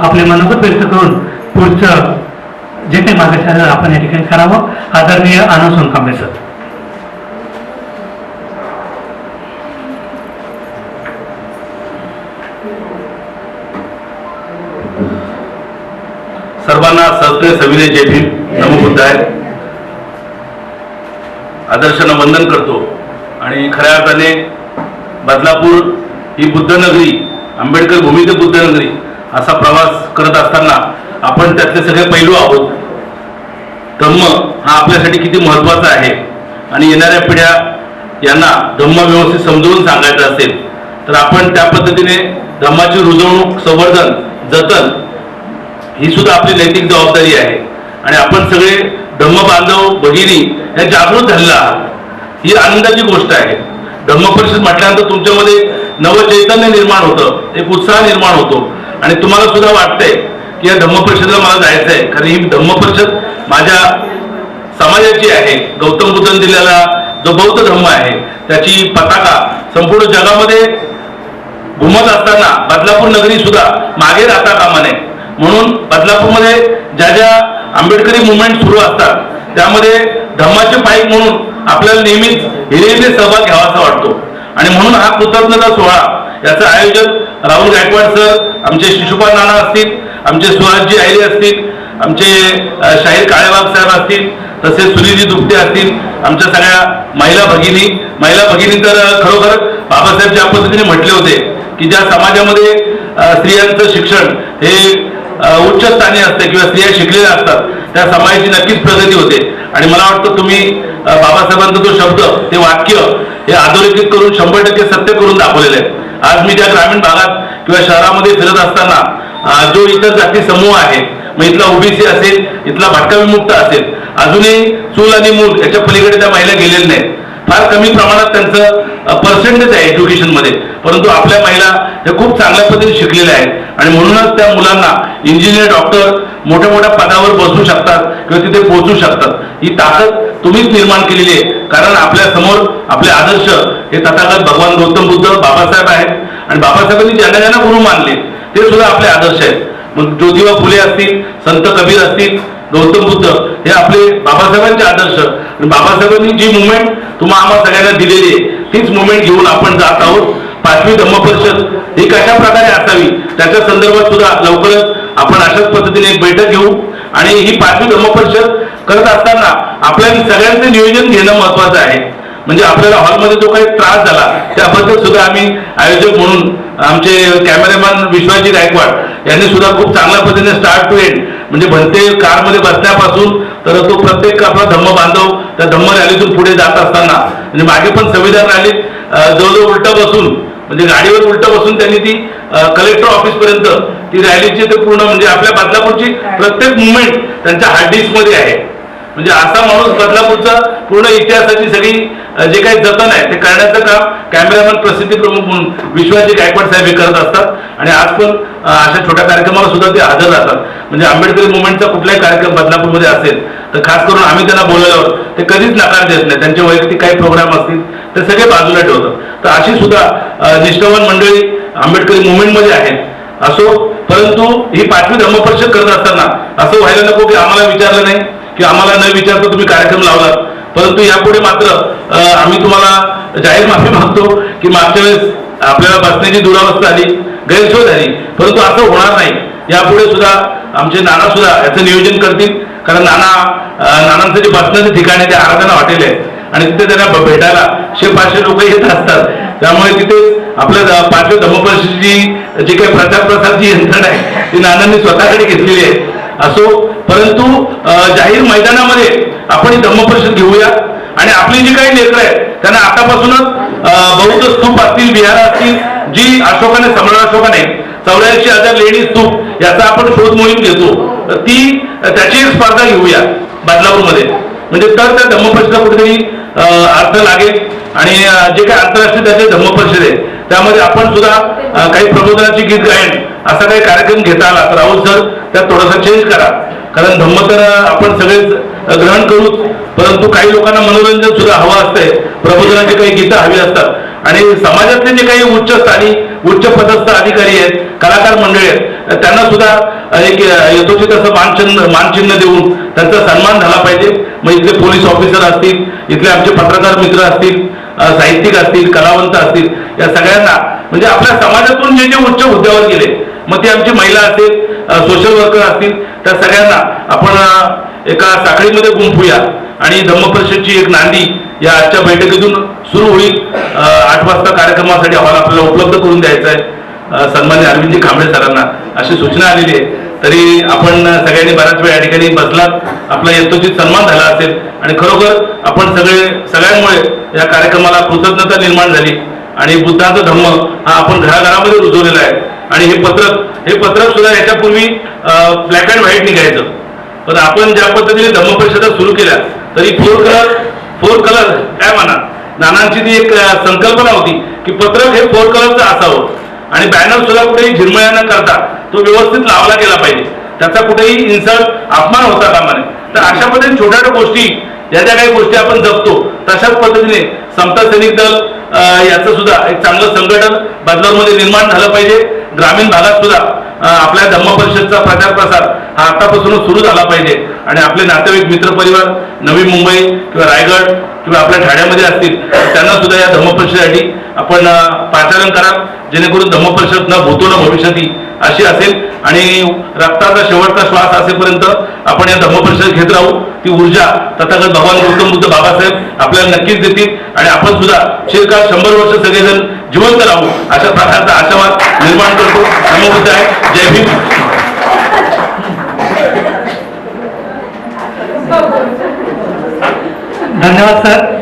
आपले मनोगत व्यक्त करून पुढचं जे काही मार्गदर्शन आपण या ठिकाणी करावं. आदरणीय आनंद सोनकांबळे सर. सर्वांना सहृदय सविनय जय भीम. नमो बुद्धाय. आदर्शांना वंदन करतो आणि खऱ्या अर्थाने बदलापूर ही बुद्धनगरी, आंबेडकर भूमी ते बुद्धनगरी असा प्रवास करत असताना आपण त्यातले सगळे पैलू आहोत. धम्म हा आपल्यासाठी किती महत्त्वाचा आहे आणि येणाऱ्या पिढ्या यांना धम्म व्यवस्थित समजवून सांगायचं असेल तर आपण त्या पद्धतीने धम्माची रुजवणूक, संवर्धन, जतन ही सुद्धा आपली नैतिक जबाबदारी आहे. आणि आपण सगळे धम्म बांधव भगिनी या जागृत झालेला आहात ही आनंदाची गोष्ट आहे. धम्म परिषद म्हटल्यानंतर तुमच्यामध्ये नवचैतन्य निर्माण होतं, एक उत्साह निर्माण होतो आणि तुम्हाला सुद्धा वाटतंय की या धम्म परिषदेला मला जायचं आहे. कारण ही धम्म परिषद माझ्या समाजाची आहे. गौतम बुद्धांनी दिलेला जो बौद्ध धम्म आहे त्याची पताका संपूर्ण जगामध्ये घुमत असताना बदलापूर नगरी सुद्धा मागे राहता कामा नये. म्हणून बदलापूरमध्ये ज्या ज्या आंबेडकरी मुवमेंट सुरू असतात त्यामध्ये धम्माचे पाईक म्हणून आपल्याला नेहमीच हिरिरीने सहभाग घ्यावासा वाटतो. आणि म्हणून हा कृतज्ञता सोहळा याचं आयोजन राहुल गायकवाड सर, आमचे शिशुपाल नाना असतील, आमचे सुहासजी आयरे असतील, आमचे शाहीर काळेबाग साहेब असतील, तसेच सुनीलजी दुपटे असतील, आमच्या सगळ्या महिला भगिनी तर खरोखर बाबासाहेब ज्या पद्धतीने म्हटले होते की ज्या समाजामध्ये स्त्रियांचं शिक्षण हे उच्च स्थानी असते किंवा स्त्रिया शिकलेल्या असतात त्या समाजाची नक्कीच प्रगती होते. आणि मला वाटतं तुम्ही बाबासाहेबांचा जो शब्द, ते वाक्य हे अधोरेखित करून 100% सत्य करून दाखवलेले आहे. आज मी त्या ग्रामीण भागात किंवा शहरामध्ये फिरत असताना जो इतर जाती समूह आहे, मग इथला ओबीसी असेल, इथला भटका विमुक्त असेल, अजूनही चूल आणि मूल याच्या पलीकडे त्या महिला गेलेल्या नाहीत. फार कमी प्रमाणात त्यांचं पर्सेंटेज आहे एज्युकेशनमध्ये, परंतु आपल्या महिला हे खूप चांगल्या पद्धतीने शिकलेल्या आहेत आणि म्हणूनच त्या मुलांना इंजिनियर, डॉक्टर मोठ्या मोठ्या पदावर बसू शकतात किंवा तिथे पोहोचू शकतात. ही ताकद तुम्हीच निर्माण केलेली आहे. कारण आपल्या समोर आपले आदर्श हे तथागत भगवान गौतम बुद्ध बाबासाहेब आहेत आणि बाबासाहेबांनी ज्यांना ज्यांना गुरु मानले ते सुद्धा आपले आदर्श आहेत. मग ज्योतिबा फुले असतील, संत कबीर असतील, गौतम बुद्ध हे आपले बाबासाहेबांचे आदर्श. आणि बाबासाहेबांनी जी मुवमेंट तुम्हाला आम्हाला सगळ्यांना दिलेली आहे तीच मुवमेंट घेऊन आपण जात आहोत. 5वी धम्म परिषद ही कशा प्रकारे असावी त्याच्या संदर्भात सुद्धा लवकरच आपण अशाच पद्धतीने एक बैठक घेऊ. आणि ही 5वी धम्म परिषद करत असताना आपल्याला सगळ्यांचं नियोजन घेणं महत्वाचं आहे. म्हणजे आपल्याला हॉलमध्ये जो काही त्रास झाला त्याबद्दल सुद्धा आम्ही आयोजक म्हणून आमचे कॅमेरामॅन विश्वासजी गायकवाड यांनी सुद्धा खूप चांगल्या पद्धतीने स्टार्ट टू एंड म्हणजे भलते कारमध्ये बसण्यापासून तर तो प्रत्येक आपला धम्म बांधव त्या धम्म रॅलीतून पुढे जात असताना म्हणजे मागे पण संविधान रॅलीत जवळजवळ उलटं बसून म्हणजे गाडीवर उलटं बसून त्यांनी ती कलेक्टर ऑफिस पर्यंत ती रॅलीची ते पूर्ण म्हणजे आपल्या बदलापूरची प्रत्येक मुवमेंट त्यांच्या हार्डडिस्क मध्ये आहे. म्हणजे असा माणूस बदलापूरचा पूर्ण इतिहासाची सगळी जे काही जतन आहे ते करण्याचं काम कॅमेरामॅन प्रसिद्धी प्रमुख म्हणून विश्वासजी गायकवाड साहेब हे करत असतात. आणि आज पण अशा छोट्या कार्यक्रमाला सुद्धा ते हजर राहतात. म्हणजे आंबेडकरी मुवमेंटचा कुठलाही कार्यक्रम बदलापूरमध्ये असेल तर खास करून आम्ही त्यांना बोलवल्यावर ते कधीच नकार देत नाही. त्यांचे वैयक्तिक काही प्रोग्राम असतील ते सगळे बाजूला ठेवतात. तर अशी सुद्धा निष्ठावान मंडळी आंबेडकरी मुवमेंटमध्ये आहेत असो. परंतु ही 5वी धम्म परिषद करत असताना असं व्हायला नको की आम्हाला विचारलं नाही की आम्हाला न विचारता तुम्ही कार्यक्रम लावलात. परंतु यापुढे मात्र आम्ही तुम्हाला जाहीर माफी मागतो की मागच्या वेळेस आपल्याला बसण्याची दुरावस्था आली, गैरसोय झाली, परंतु असं होणार नाही. यापुढे सुद्धा आमचे नाना सुद्धा याचं नियोजन करतील. कारण नानांचं जे बसण्याचं ठिकाण आहे ते आराधना हॉटेल आहे आणि तिथे त्यांना भेटायला 100-500 लोक येत असतात. त्यामुळे तिथे आपल्या 5वी धम्म परिषदेची जी काही प्रचार प्रसारची यंत्रणा आहे ती नानांनी स्वतःकडे घेतलेली आहे असो. परंतु जाहीर मैदानामध्ये आपण ही धम्म परिषद घेऊया आणि आपली जी काही लेकरं आहेत त्यांना आतापासूनच बौद्ध स्तूप असतील, विहार असतील, जी अशोकाने, सम्राट अशोकाने 84,000 लेणी स्तूप याचा आपण शोध मोहीम घेतो तर त्याची एक स्पर्धा घेऊया बदलापूरमध्ये. म्हणजे तर त्या धम्म परिषदेला कुठेतरी अर्थ लागेल. आणि जे काही आंतरराष्ट्रीय त्याचे धम्म परिषद आहे त्यामध्ये आपण सुद्धा काही प्रबोधनाची गीत गायन असा काही कार्यक्रम घेता आला तर राहुल सर त्यात थोडासा चेंज करा. कारण धम्म तर आपण सगळेच ग्रहण करूच, परंतु काही लोकांना मनोरंजन सुद्धा हवं असतंय, प्रबोधनाची काही गीतं हवी असतात आणि समाजातले जे काही उच्च स्थानी उच्च पदस्थ अधिकारी आहेत, कलाकार मंडळी आहेत त्यांना सुद्धा एक यथोचित असं मानचिन्ह देऊन त्यांचा सन्मान झाला पाहिजे. मग इथले पोलीस ऑफिसर असतील, इथले आमचे पत्रकार मित्र असतील, साहित्यिक असतील, कलावंत असतील, या सगळ्यांना म्हणजे आपल्या समाजातून जे जे उच्च हुद्द्यावर गेले, मग ती आमची महिला असेल, सोशल वर्कर असतील, त्या सगळ्यांना आपण एका साखळीमध्ये गुंफूया आणि धम्म परिषदची एक नांदी या आजच्या बैठकीतून सुरू होईल. 8 वाजता कार्यक्रमासाठी हॉल आपल्याला उपलब्ध करून द्यायचा आहे. सन्मान्य अरविंदजी कांबळे सरांना अशी सूचना आलेली आहे. तरी आपण सगळ्यांनी बऱ्याच वेळ या ठिकाणी बसलात, आपला यथोचित सन्मान झाला असेल आणि खरोखर आपण सगळ्यांमुळे या कार्यक्रमाला कृतज्ञता निर्माण झाली आणि बुद्धाचा धम्म हा आपण घराघरामध्ये रुजवलेला आहे. आणि हे पत्रक सुद्धा याच्यापूर्वी ब्लॅक अँड व्हाईट निघायचं, पण आपण ज्या पद्धतीने धम्म परिषदा सुरू केल्या तरी फोर कलर काय म्हणा, नानांची ती एक संकल्पना होती की पत्रक हे 4 कलरचं असावं आणि बॅनर सुद्धा कुठेही झिरमळ्या न करता तो व्यवस्थित लावला गेला पाहिजे, त्याचा कुठेही इन्सल्ट अपमान होता कामा नये. तर अशा पद्धतीने छोट्या छोट्या गोष्टी, या ज्या काही गोष्टी आपण जपतो तशाच पद्धतीने समता सैनिक दल याचं सुद्धा एक चांगलं संघटन बदलावमध्ये निर्माण झालं पाहिजे. ग्रामीण भागात सुद्धा आपल्या धम्म परिषदचा प्रचार प्रसार हा आतापासूनच सुरू झाला पाहिजे आणि आपले नातेवाईक मित्रपरिवार नवी मुंबई किंवा रायगड किंवा आपल्या ठाण्यामध्ये असतील त्यांना सुद्धा या धम्म परिषदेसाठी आपण पाचारण करा, जेणेकरून धम्म परिषद न भूतो न भविष्यती अशी असेल आणि रक्ताचा शेवटचा श्वास असेपर्यंत आपण या धम्म परिषद घेत राहू. ती ऊर्जा तथागत भगवान गौतम बुद्ध बाबासाहेब आपल्याला नक्कीच देतील आणि आपण सुद्धा चिरकाल 100 वर्ष सगळेजण जिवंत राहू अशा प्रकारचा आशावाद निर्माण करतो. नमो बुद्धाय. जय भीम. धन्यवाद सर.